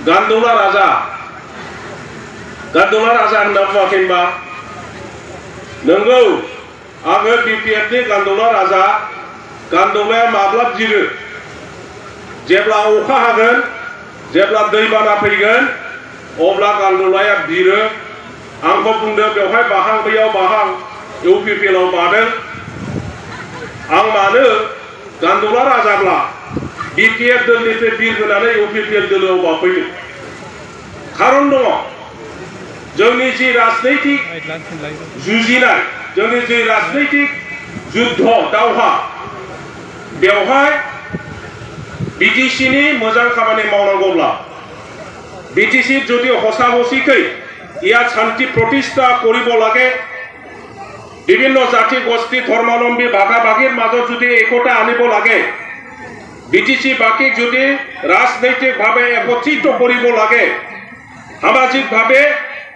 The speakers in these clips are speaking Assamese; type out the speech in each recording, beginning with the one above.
गान्दौला राजा होनना बुङाखैबा नंगौ आङो BPF नि गान्दौला राजा गान्दौलाया माब्ला जिरो जेब्ला अखा हागोन जेब्ला दैबाना फैगोन अब्ला गान्दौलाया बिरो आंखौ बुंदों बेवहाय बाहां बैयाव बाहां UPPL आव बादों आं मानो गान्दौला राजाब्ला BPF दोलनिफ्राय बिर होनानै UPPL दोलोआव बाफैदों खारन दङ जोंनि जि राजनैतिक जुजिनाय जोंनि जि राजनैतिक जुद्ध दावहा बेवहाय BTC नि मोजां खामानि मावनांगौब्ला BTC যদি হসা হসিকৈ ইয়াত শান্তি প্ৰতিষ্ঠা কৰিব লাগে বিভিন্ন জাতি গোষ্ঠী ধৰ্মাৱলম্বী ভাগাভাগীৰ মাজত যদি একতা আনিব লাগে BTC বাকীক যদি ৰাজনৈতিকভাৱে একত্ৰিত কৰিব লাগে সামাজিকভাৱে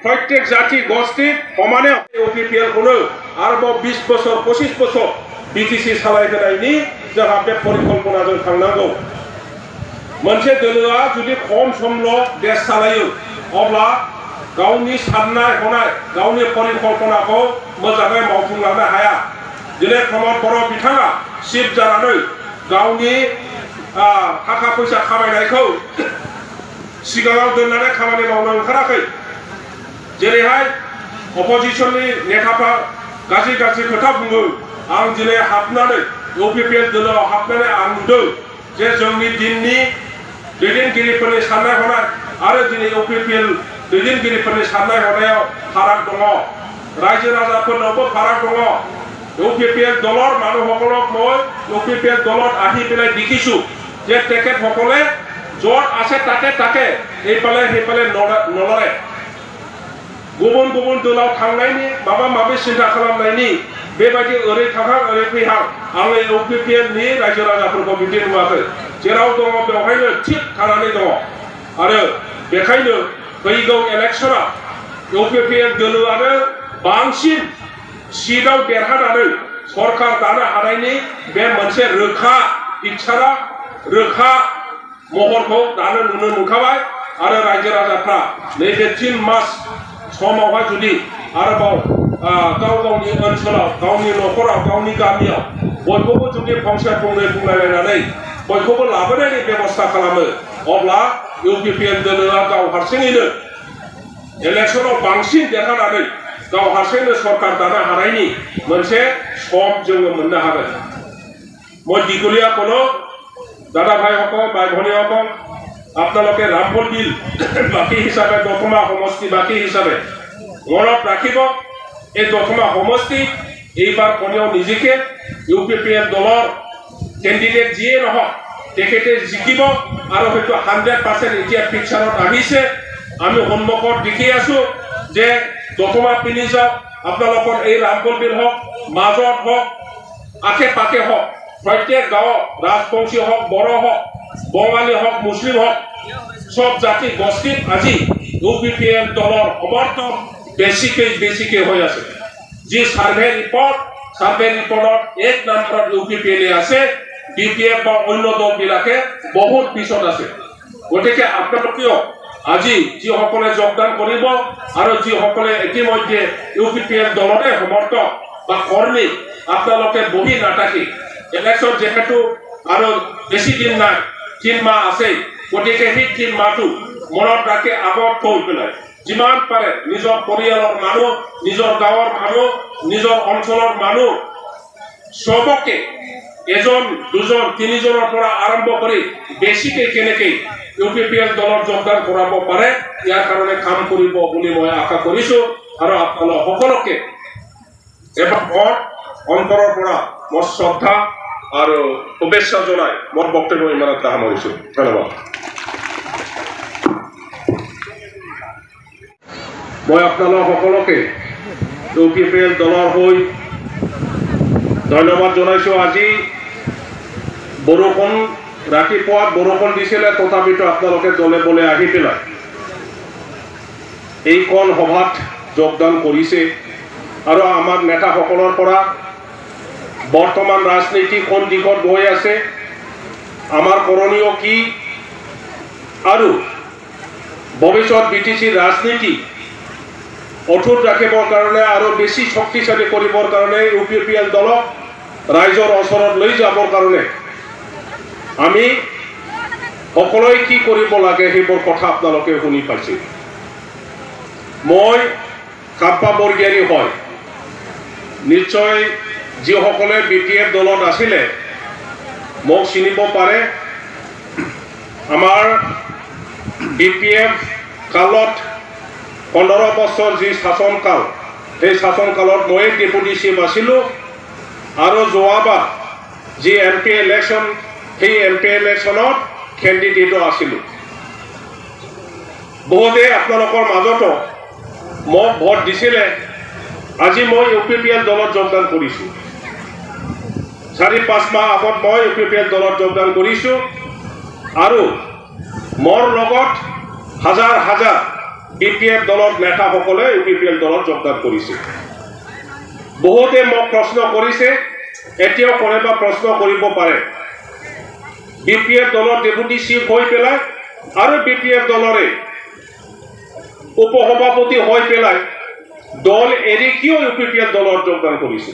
প্ৰত্যেক জাতি গোষ্ঠী সমানে UPPL খনো আৰু 20 বছৰ 25 বছৰ BTC সালাयहोनायनि जोंहा बे परिकल्पनाजों थांनांगौ मोनसे दोलोआ जुदि खम समल' देश सालायो अब्ला गावनि साननाय हनाय गावनि परिकल्पनाखौ मोजाङै मावफुंलांनो हाया दिनै प्रमद बर' बिथाङा चिफ जानानै गावनि थाखा फैसा खामायनायखौ सिगाङाव दोननानै खामानि मावनो ओंखाराखै जेरैहाय अपोजिशननि नेताफ्रा गाज्रि गाज्रि खोथा बुङो आं दिनै हाबनानै UPPL दोलोआव हाबनानै आं नुदों जे जोंनि दिननि दैदेनगिरिफोरनि साननाय हनाय आरो दिनै UPPL दैदेनगिरिफोरनि साननाय हनायाव फाराग दङ रायजो राजाफोरनावबो फाराग दङ UPPL দলৰ মানুহসকলক মই UPPL দলত আহি পেলাই দেখিছো যে তেখেতসকলে য'ত আছে তাকে সেইফালে নলৰে गुबुन गुबुन दोलाव थांनायनि माबा माबि सिन्था खालामनायनि बेबायदि ओरै थांहां ओरै फैहां आङो UPPL नि रायजो राजाफोरखौ बिदि नुवाखै जेराव दङ बेवहायनो थिक थानानै दङ आरो बेखायनो फैगौ इलेक्शना UPPL दोलोआनो बांसिन सीटआव देरहानानै सरकार दानो हानायनि बे मोनसे रोखा पिक्चारा रोखा महरखौ दानो नुनो मोनखाबाय आरो रायजो राजाफ्रा नैबे 3 मास समावहाय जुदि आरोबाव गावनि ओनसोलाव गावनि न'खराव गावनि गामियाव बयखौबो जुदि फंसे फंनै बुंलायलायनानै बयखौबो लाबोनायनि बेबस्था खालामो अब्ला UPPL दोलोआ गाव हारसिङैनो इलेक्शनाव बांसिन देरहानानै गाव हारसिङैनो सरकार दानो हानायनि मोनसे सम जोङो मोननो हागोन মই দীঘলীয়া কোনো দাদা ভাইসকল ভাই ভনীসকল আপোনালোকে ৰামফল বিল বাকী হিচাপে দতমা সমষ্টি বাকী হিচাপে মনত ৰাখিব এই দতমা সমষ্টি এইবাৰ কোনেও নিজকে UPPL দলৰ কেণ্ডিডেট যিয়ে নহওক তেখেতে জিকিব আৰু হয়তো 100% এতিয়া পিকচাৰত আহিছে আমি সন্মুখত দেখি আছো যে দতমা পিনি যাওক আপোনালোকৰ এই ৰামফল বিল হওক মাজত হওক আশে পাশে হওক প্ৰত্যেক গাঁও ৰাজবংশী হওক বড়ো হওক বঙালী হওক মুছলিম হওক সব জাতি গোষ্ঠী আজি UPPL দলৰ সমৰ্থন বেছিকে হৈ আছে যি সাৰ্ভে ৰিপৰ্টত 1 নম্বৰত UPPL আছে BPF বা অন্য দলবিলাকে বহুত পিছত আছে গতিকে আপোনালোকেও আজি যিসকলে যোগদান কৰিব আৰু যিসকলে ইতিমধ্যে UPPL দলতে সমৰ্থক বা কৰ্মী আপোনালোকে বহি নাথাকি ইলেকশ্যন যেহেতু আৰু বেছি দিন নাই 3 মাহ আছে গতিকে সেই 3 মাহটো মনত ৰাখি আগত থৈ পেলাই যিমান পাৰে নিজৰ পৰিয়ালৰ মানুহ নিজৰ গাঁৱৰ মানুহ নিজৰ অঞ্চলৰ মানুহ সবকে এজন দুজন তিনিজনৰ পৰা আৰম্ভ কৰি বেছিকে কেনেকে UPPL দলৰ যোগদান কৰাব পাৰে ইয়াৰ কাৰণে কাম কৰিব বুলি মই আশা কৰিছো আৰু আপোনালোক সকলোকে এবাৰ অন্তৰৰ পৰা মোৰ শ্ৰদ্ধা আৰু শুভেচ্ছা জনাই মোৰ বক্তব্য ইমানতে সামৰিছো ধন্যবাদ মই আপোনালোক সকলোকে UPPL দলৰ হৈ ধন্যবাদ জনাইছো আজি বৰষুণ ৰাতিপুৱা বৰষুণ দিছিলে তথাপিতো আপোনালোকে দলে বলে আহি পেলাই এইখন সভাত যোগদান কৰিছে আৰু আমাৰ নেতাসকলৰ পৰা বৰ্তমান ৰাজনীতি কোন দিশত গৈ আছে আমাৰ কৰণীয় কি আৰু ভৱিষ্যত বিটিচিৰ ৰাজনীতি অটুট ৰাখিবৰ কাৰণে আৰু বেছি শক্তিশালী কৰিবৰ কাৰণে UPPL দলক ৰাইজৰ ওচৰত লৈ যাবৰ কাৰণে আমি সকলোৱে কি কৰিব লাগে সেইবোৰ কথা আপোনালোকে শুনি পাইছে। মই কাপ্পা বৰগিয়াৰী হয়, নিশ্চয় যিসকলে BPF দলত আছিলে মোক চিনিব পাৰে। আমাৰ BPF কালত 15 বছৰ যি শাসনকাল, সেই শাসনকালত মই ডেপুটি চিফ আছিলোঁ আৰু যোৱাবাৰ যি MP ইলেকশ্যন, সেই MP ইলেকশ্যনত কেণ্ডিডেটো আছিলোঁ। বহুতে আপোনালোকৰ মাজতো মোক ভোট দিছিলে। আজি মই UPPL দলত যোগদান কৰিছোঁ। 4-5 মাহ আগত মই UPPL দলত যোগদান কৰিছোঁ আৰু মোৰ লগত হাজাৰ হাজাৰ BPF দলৰ নেতাসকলে UPPL দলত যোগদান কৰিছে। বহুতে মোক প্ৰশ্ন কৰিছে, এতিয়াও কোনোবা প্ৰশ্ন কৰিব পাৰে, BPF দলৰ ডেপুটি চিফ হৈ পেলাই আৰু BPF দলৰে উপসভাপতি হৈ পেলাই দল এৰি কিয় UPPL দলত যোগদান কৰিছে?